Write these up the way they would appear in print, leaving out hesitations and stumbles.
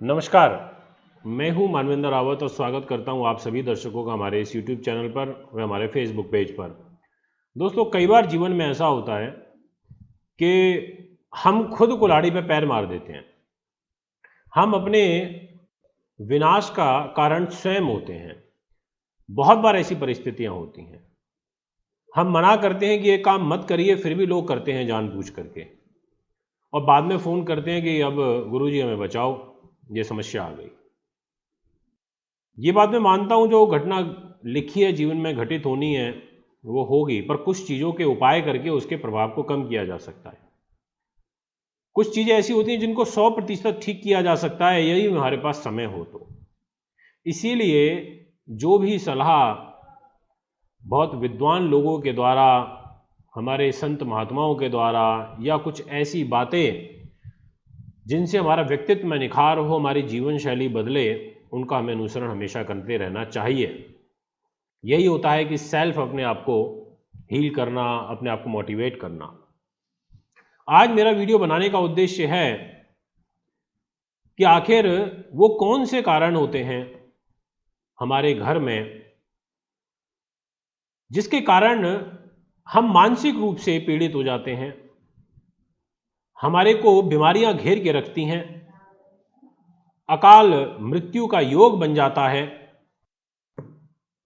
नमस्कार, मैं हूं मानवेंद्र रावत और स्वागत करता हूं आप सभी दर्शकों का हमारे इस YouTube चैनल पर व हमारे Facebook पेज पर। दोस्तों, कई बार जीवन में ऐसा होता है कि हम खुद कुल्हाड़ी पे पैर मार देते हैं। हम अपने विनाश का कारण स्वयं होते हैं। बहुत बार ऐसी परिस्थितियां होती हैं। हम मना करते हैं कि ये काम मत करिए, फिर भी लोग करते हैं जानबूझ करके, और बाद में फ़ोन करते हैं कि अब गुरुजी हमें बचाओ, ये समस्या आ गई। ये बात मैं मानता हूं, जो घटना लिखी है जीवन में घटित होनी है वो होगी, पर कुछ चीज़ों के उपाय करके उसके प्रभाव को कम किया जा सकता है। कुछ चीज़ें ऐसी होती हैं जिनको 100% ठीक किया जा सकता है, यही हमारे पास समय हो तो। इसीलिए जो भी सलाह बहुत विद्वान लोगों के द्वारा, हमारे संत महात्माओं के द्वारा, या कुछ ऐसी बातें जिनसे हमारा व्यक्तित्व में निखार हो, हमारी जीवन शैली बदले, उनका हमें अनुसरण हमेशा करते रहना चाहिए। यही होता है कि सेल्फ अपने आप को हील करना, अपने आप को मोटिवेट करना। आज मेरा वीडियो बनाने का उद्देश्य है कि आखिर वो कौन से कारण होते हैं हमारे घर में जिसके कारण हम मानसिक रूप से पीड़ित हो जाते हैं, हमारे को बीमारियां घेर के रखती हैं, अकाल मृत्यु का योग बन जाता है,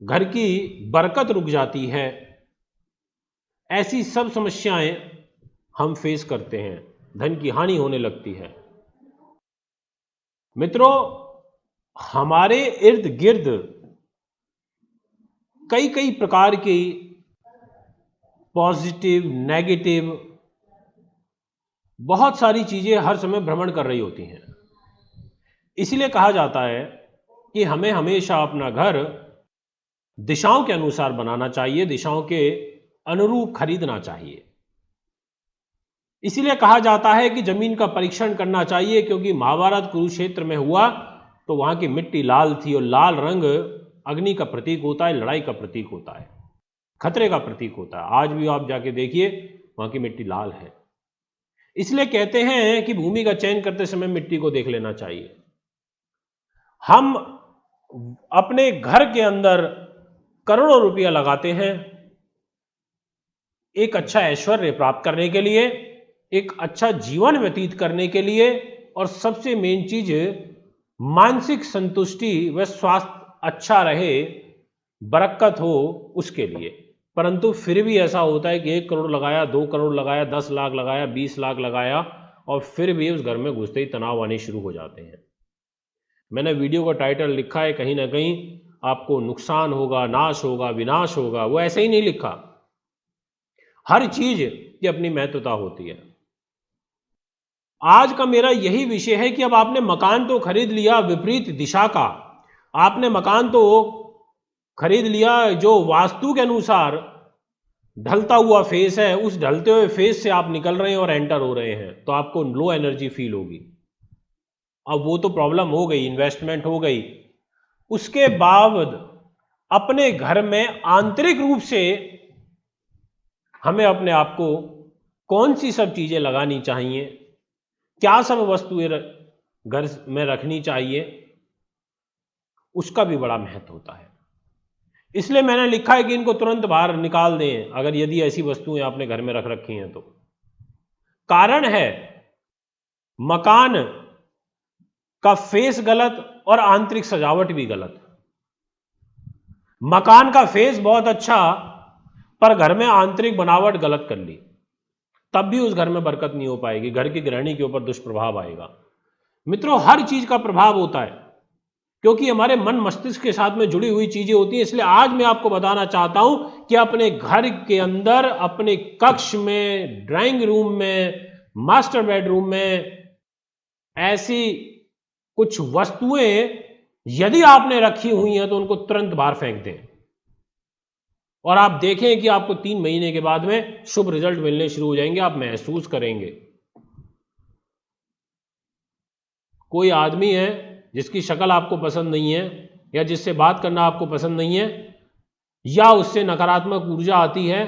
घर की बरकत रुक जाती है। ऐसी सब समस्याएं हम फेस करते हैं, धन की हानि होने लगती है। मित्रों, हमारे इर्द गिर्द कई कई प्रकार की पॉजिटिव, नेगेटिव बहुत सारी चीजें हर समय भ्रमण कर रही होती हैं। इसलिए कहा जाता है कि हमें हमेशा अपना घर दिशाओं के अनुसार बनाना चाहिए, दिशाओं के अनुरूप खरीदना चाहिए। इसीलिए कहा जाता है कि जमीन का परीक्षण करना चाहिए, क्योंकि महाभारत कुरुक्षेत्र में हुआ तो वहां की मिट्टी लाल थी, और लाल रंग अग्नि का प्रतीक होता है, लड़ाई का प्रतीक होता है, खतरे का प्रतीक होता है। आज भी आप जाके देखिए, वहां की मिट्टी लाल है। इसलिए कहते हैं कि भूमि का चयन करते समय मिट्टी को देख लेना चाहिए। हम अपने घर के अंदर करोड़ों रुपया लगाते हैं एक अच्छा ऐश्वर्य प्राप्त करने के लिए, एक अच्छा जीवन व्यतीत करने के लिए, और सबसे मेन चीज मानसिक संतुष्टि व स्वास्थ्य अच्छा रहे, बरकत हो, उसके लिए। परंतु फिर भी ऐसा होता है कि 1 करोड़ लगाया, 2 करोड़ लगाया, 10 लाख लगाया, 20 लाख लगाया, और फिर भी उस घर में घुसते ही तनाव आने शुरू हो जाते हैं। मैंने वीडियो का टाइटल लिखा है, कहीं ना कहीं आपको नुकसान होगा, नाश होगा, विनाश होगा, वो ऐसे ही नहीं लिखा। हर चीज की अपनी महत्वता होती है। आज का मेरा यही विषय है कि अब आपने मकान तो खरीद लिया विपरीत दिशा का, आपने मकान तो खरीद लिया जो वास्तु के अनुसार ढलता हुआ फेस है, उस ढलते हुए फेस से आप निकल रहे हैं और एंटर हो रहे हैं, तो आपको लो एनर्जी फील होगी। अब वो तो प्रॉब्लम हो गई, इन्वेस्टमेंट हो गई। उसके बाद अपने घर में आंतरिक रूप से हमें अपने आप को कौन सी सब चीजें लगानी चाहिए, क्या सब वस्तुएं घर में रखनी चाहिए, उसका भी बड़ा महत्व होता है। इसलिए मैंने लिखा है कि इनको तुरंत बाहर निकाल दें, अगर यदि ऐसी वस्तुएं आपने घर में रख रखी हैं तो। कारण है मकान का फेस गलत और आंतरिक सजावट भी गलत। मकान का फेस बहुत अच्छा, पर घर में आंतरिक बनावट गलत कर ली, तब भी उस घर में बरकत नहीं हो पाएगी, घर की गृहिणी के ऊपर दुष्प्रभाव आएगा। मित्रों, हर चीज का प्रभाव होता है, क्योंकि हमारे मन मस्तिष्क के साथ में जुड़ी हुई चीजें होती हैं। इसलिए आज मैं आपको बताना चाहता हूं कि अपने घर के अंदर, अपने कक्ष में, ड्राइंग रूम में, मास्टर बेडरूम में ऐसी कुछ वस्तुएं यदि आपने रखी हुई हैं तो उनको तुरंत बाहर फेंक दें, और आप देखें कि आपको 3 महीने के बाद में शुभ रिजल्ट मिलने शुरू हो जाएंगे, आप महसूस करेंगे। कोई आदमी है जिसकी शक्ल आपको पसंद नहीं है, या जिससे बात करना आपको पसंद नहीं है, या उससे नकारात्मक ऊर्जा आती है,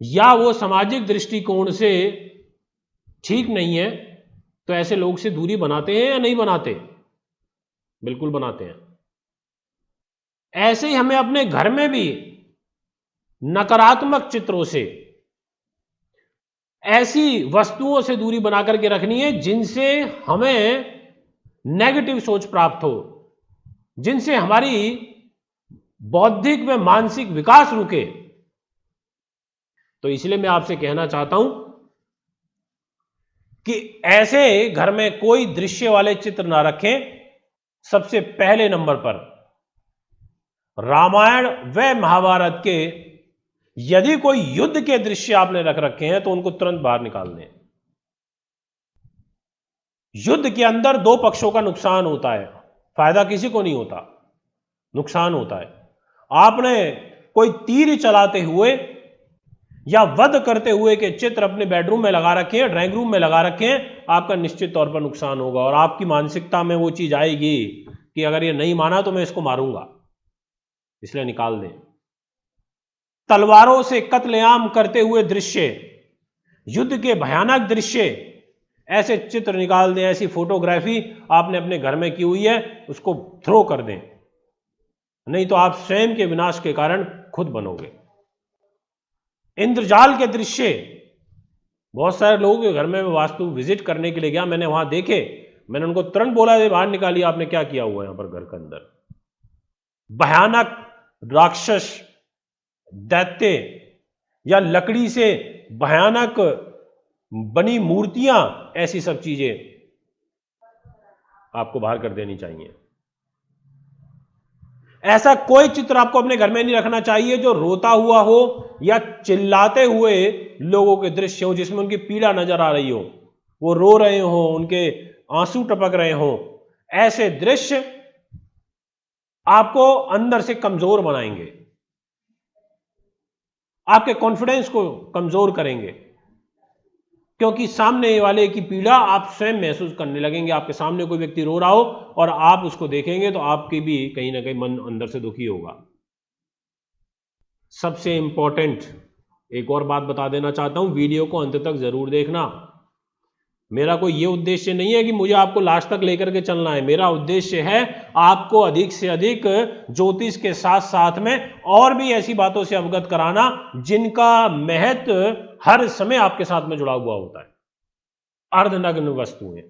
या वो सामाजिक दृष्टिकोण से ठीक नहीं है, तो ऐसे लोग से दूरी बनाते हैं या नहीं बनाते? बिल्कुल बनाते हैं। ऐसे ही हमें अपने घर में भी नकारात्मक चित्रों से, ऐसी वस्तुओं से दूरी बना करके रखनी है जिनसे हमें नेगेटिव सोच प्राप्त हो, जिनसे हमारी बौद्धिक व मानसिक विकास रुके। तो इसलिए मैं आपसे कहना चाहता हूं कि ऐसे घर में कोई दृश्य वाले चित्र ना रखें। सबसे पहले नंबर पर रामायण व महाभारत के यदि कोई युद्ध के दृश्य आपने रख रखे हैं तो उनको तुरंत बाहर निकाल दें। युद्ध के अंदर दो पक्षों का नुकसान होता है, फायदा किसी को नहीं होता, नुकसान होता है। आपने कोई तीर चलाते हुए या वध करते हुए के चित्र अपने बेडरूम में लगा रखे हैं, ड्राइंग रूम में लगा रखे हैं, आपका निश्चित तौर पर नुकसान होगा और आपकी मानसिकता में वो चीज आएगी कि अगर ये नहीं माना तो मैं इसको मारूंगा, इसलिए निकाल दें। तलवारों से कत्लेआम करते हुए दृश्य, युद्ध के भयानक दृश्य, ऐसे चित्र निकाल दें। ऐसी फोटोग्राफी आपने अपने घर में की हुई है उसको थ्रो कर दें, नहीं तो आप स्वयं के विनाश के कारण खुद बनोगे। इंद्रजाल के दृश्य, बहुत सारे लोगों के घर में मैं वास्तु विजिट करने के लिए गया, मैंने वहां देखे, मैंने उनको तुरंत बोला ये बाहर निकालिए, आपने क्या किया हुआ है यहां पर घर के अंदर। भयानक राक्षस, दैत्य या लकड़ी से भयानक बनी मूर्तियां, ऐसी सब चीजें आपको बाहर कर देनी चाहिए। ऐसा कोई चित्र आपको अपने घर में नहीं रखना चाहिए जो रोता हुआ हो या चिल्लाते हुए लोगों के दृश्य हो, जिसमें उनकी पीड़ा नजर आ रही हो, वो रो रहे हो, उनके आंसू टपक रहे हो। ऐसे दृश्य आपको अंदर से कमजोर बनाएंगे, आपके कॉन्फिडेंस को कमजोर करेंगे, क्योंकि सामने वाले की पीड़ा आप स्वयं महसूस करने लगेंगे। आपके सामने कोई व्यक्ति रो रहा हो और आप उसको देखेंगे तो आपकी भी कहीं ना कहीं मन अंदर से दुखी होगा। सबसे इंपॉर्टेंट एक और बात बता देना चाहता हूं, वीडियो को अंत तक जरूर देखना। मेरा कोई ये उद्देश्य नहीं है कि मुझे आपको लास्ट तक लेकर के चलना है। मेरा उद्देश्य है आपको अधिक से अधिक ज्योतिष के साथ साथ में और भी ऐसी बातों से अवगत कराना जिनका महत्व हर समय आपके साथ में जुड़ा हुआ होता है। अर्धनग्न वस्तुएं,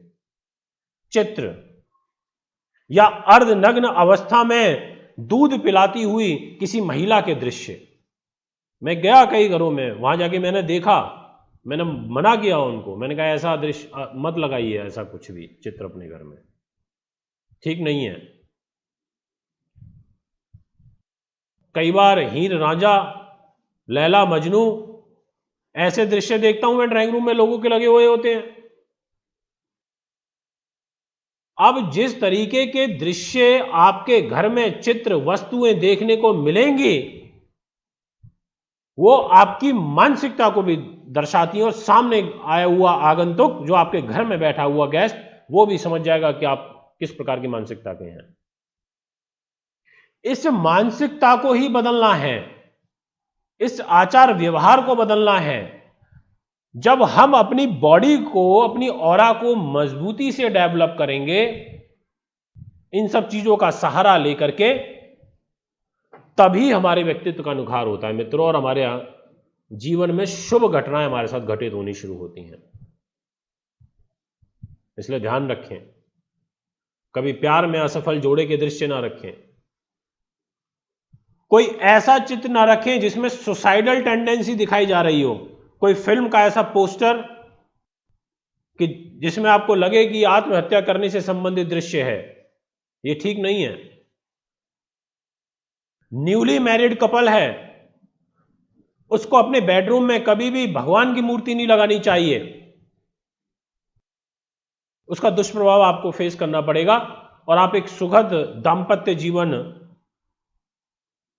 चित्र या अर्धनग्न अवस्था में दूध पिलाती हुई किसी महिला के दृश्य। मैं गया कई घरों में, वहां जाके मैंने देखा, मैंने मना किया उनको, मैंने कहा ऐसा दृश्य मत लगाइए, ऐसा कुछ भी चित्र अपने घर में ठीक नहीं है। कई बार हीर रांझा, लैला मजनू, ऐसे दृश्य देखता हूं मैं ड्राइंग रूम में लोगों के लगे हुए होते हैं। अब जिस तरीके के दृश्य आपके घर में चित्र वस्तुएं देखने को मिलेंगी वो आपकी मानसिकता को भी दर्शाती है और सामने आया हुआ आगंतुक जो आपके घर में बैठा हुआ गेस्ट वो भी समझ जाएगा कि आप किस प्रकार की मानसिकता के हैं। इस मानसिकता को ही बदलना है, इस आचार व्यवहार को बदलना है। जब हम अपनी बॉडी को, अपनी ऑरा को मजबूती से डेवलप करेंगे इन सब चीजों का सहारा लेकर के, तभी हमारे व्यक्तित्व का निखार होता है मित्रों, और हमारे जीवन में शुभ घटनाएं हमारे साथ घटित होनी शुरू होती हैं। इसलिए ध्यान रखें, कभी प्यार में असफल जोड़े के दृश्य ना रखें, कोई ऐसा चित्र ना रखें जिसमें सुसाइडल टेंडेंसी दिखाई जा रही हो, कोई फिल्म का ऐसा पोस्टर कि जिसमें आपको लगे कि आत्महत्या करने से संबंधित दृश्य है, ये ठीक नहीं है। न्यूली मैरिड कपल है, उसको अपने बेडरूम में कभी भी भगवान की मूर्ति नहीं लगानी चाहिए, उसका दुष्प्रभाव आपको फेस करना पड़ेगा और आप एक सुखद दाम्पत्य जीवन,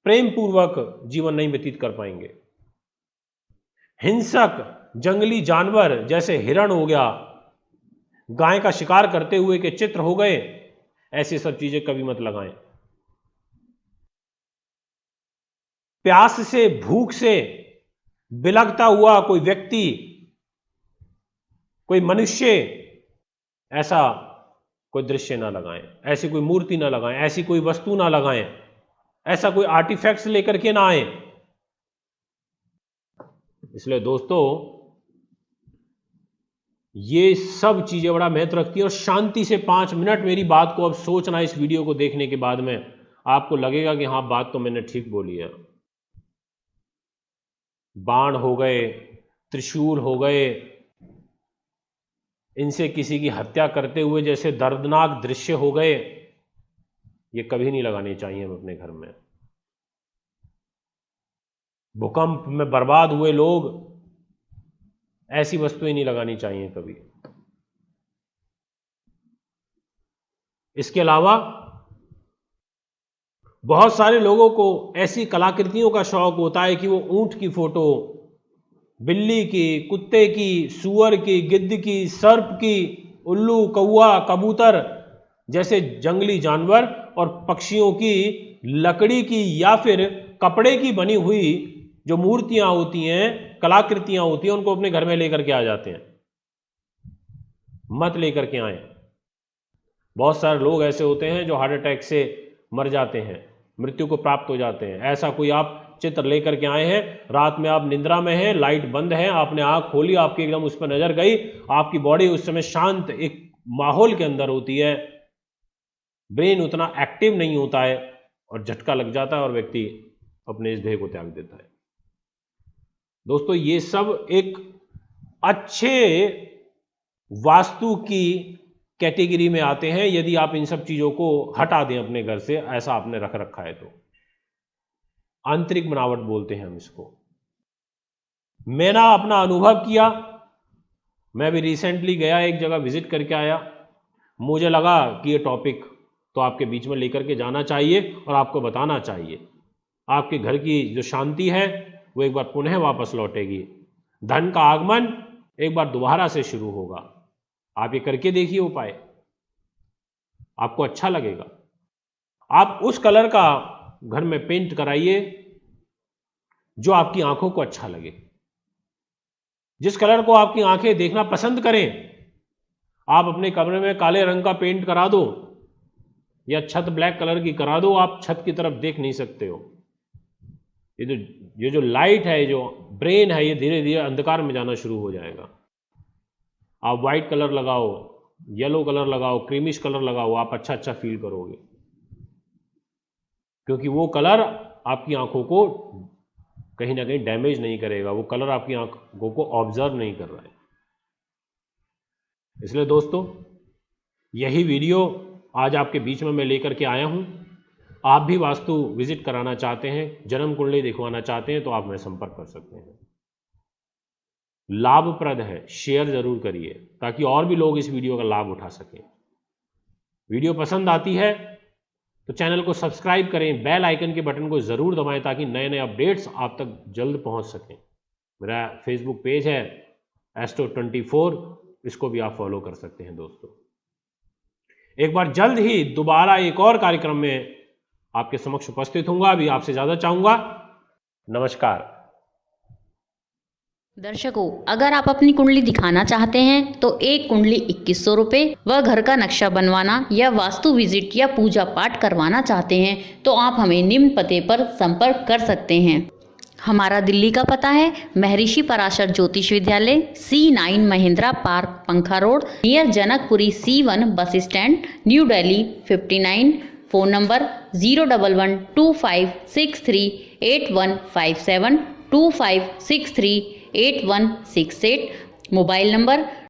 प्रेम पूर्वक जीवन नहीं व्यतीत कर पाएंगे। हिंसक जंगली जानवर जैसे हिरण हो गया, गाय का शिकार करते हुए के चित्र हो गए, ऐसी सब चीजें कभी मत लगाएं। प्यास से, भूख से बिलखता हुआ कोई व्यक्ति, कोई मनुष्य ऐसा कोई दृश्य ना लगाएं, ऐसी कोई मूर्ति ना लगाएं, ऐसी कोई वस्तु ना लगाएं, ऐसा कोई आर्टिफैक्ट्स लेकर के ना आए। इसलिए दोस्तों ये सब चीजें बड़ा महत्व रखती हैं। और शांति से 5 मिनट मेरी बात को अब सोचना, इस वीडियो को देखने के बाद में आपको लगेगा कि हाँ बात तो मैंने ठीक बोली है। बाण हो गए, त्रिशूल हो गए, इनसे किसी की हत्या करते हुए जैसे दर्दनाक दृश्य हो गए, ये कभी नहीं लगाने चाहिए हम अपने घर में। भूकंप में बर्बाद हुए लोग, ऐसी वस्तुएं नहीं लगानी चाहिए कभी। इसके अलावा बहुत सारे लोगों को ऐसी कलाकृतियों का शौक होता है कि वो ऊंट की फोटो, बिल्ली की, कुत्ते की, सुअर की, गिद्ध की, सर्प की, उल्लू, कौवा, कबूतर जैसे जंगली जानवर और पक्षियों की लकड़ी की या फिर कपड़े की बनी हुई जो मूर्तियां होती हैं, कलाकृतियां होती हैं, उनको अपने घर में लेकर के आ जाते हैं। मत लेकर के आए। बहुत सारे लोग ऐसे होते हैं जो हार्ट अटैक से मर जाते हैं, मृत्यु को प्राप्त हो जाते हैं। ऐसा कोई आप चित्र लेकर के आए हैं, रात में आप निद्रा में हैं, लाइट बंद है, आपने आंख खोली, आपकी एकदम उस पर नजर गई, आपकी बॉडी उस समय शांत एक माहौल के अंदर होती है, ब्रेन उतना एक्टिव नहीं होता है और झटका लग जाता है और व्यक्ति अपने इस देह को त्याग देता है। दोस्तों ये सब एक अच्छे वास्तु की कैटेगरी में आते हैं यदि आप इन सब चीजों को हटा दें अपने घर से, ऐसा आपने रख रखा है तो। आंतरिक बनावट बोलते हैं हम इसको। मैंने अपना अनुभव किया, मैं भी रिसेंटली गया, एक जगह विजिट करके आया, मुझे लगा कि ये टॉपिक तो आपके बीच में लेकर के जाना चाहिए और आपको बताना चाहिए। आपके घर की जो शांति है वो एक बार पुनः वापस लौटेगी, धन का आगमन एक बार दोबारा से शुरू होगा। आप ये करके देखिए उपाय, आपको अच्छा लगेगा। आप उस कलर का घर में पेंट कराइए जो आपकी आंखों को अच्छा लगे, जिस कलर को आपकी आंखें देखना पसंद करें। आप अपने कमरे में काले रंग का पेंट करा दो या छत ब्लैक कलर की करा दो, आप छत की तरफ देख नहीं सकते हो। ये जो लाइट है, जो ब्रेन है, ये धीरे धीरे अंधकार में जाना शुरू हो जाएगा। आप व्हाइट कलर लगाओ, येलो कलर लगाओ, क्रीमिश कलर लगाओ, आप अच्छा अच्छा फील करोगे, क्योंकि वो कलर आपकी आंखों को कहीं ना कहीं डैमेज नहीं करेगा, वो कलर आपकी आंखों को ऑब्जर्व नहीं कर रहा है। इसलिए दोस्तों यही वीडियो आज आपके बीच में मैं लेकर के आया हूं। आप भी वास्तु विजिट कराना चाहते हैं, जन्म कुंडली दिखवाना चाहते हैं तो आप मेरे संपर्क कर सकते हैं। लाभप्रद है, शेयर जरूर करिए ताकि और भी लोग इस वीडियो का लाभ उठा सकें। वीडियो पसंद आती है तो चैनल को सब्सक्राइब करें, बेल आइकन के बटन को जरूर दबाएं ताकि नए नए अपडेट्स आप तक जल्द पहुंच सकें। मेरा फेसबुक पेज है Astro24, इसको भी आप फॉलो कर सकते हैं। दोस्तों एक बार जल्द ही दोबारा एक और कार्यक्रम में आपके समक्ष उपस्थित होऊंगा। अभी आपसे ज्यादा चाहूंगा। नमस्कार दर्शकों, अगर आप अपनी कुंडली दिखाना चाहते हैं तो एक कुंडली 2100 रुपये व घर का नक्शा बनवाना या वास्तु विजिट या पूजा पाठ करवाना चाहते हैं तो आप हमें निम्न पते पर संपर्क कर सकते हैं। हमारा दिल्ली का पता है महर्षि पराशर ज्योतिष विद्यालय, C9 महिंद्रा पार्क, पंखा road, near Janakpuri, C1 bus stand, new Delhi 59। Phone number 01125638157, 25638168। Mobile number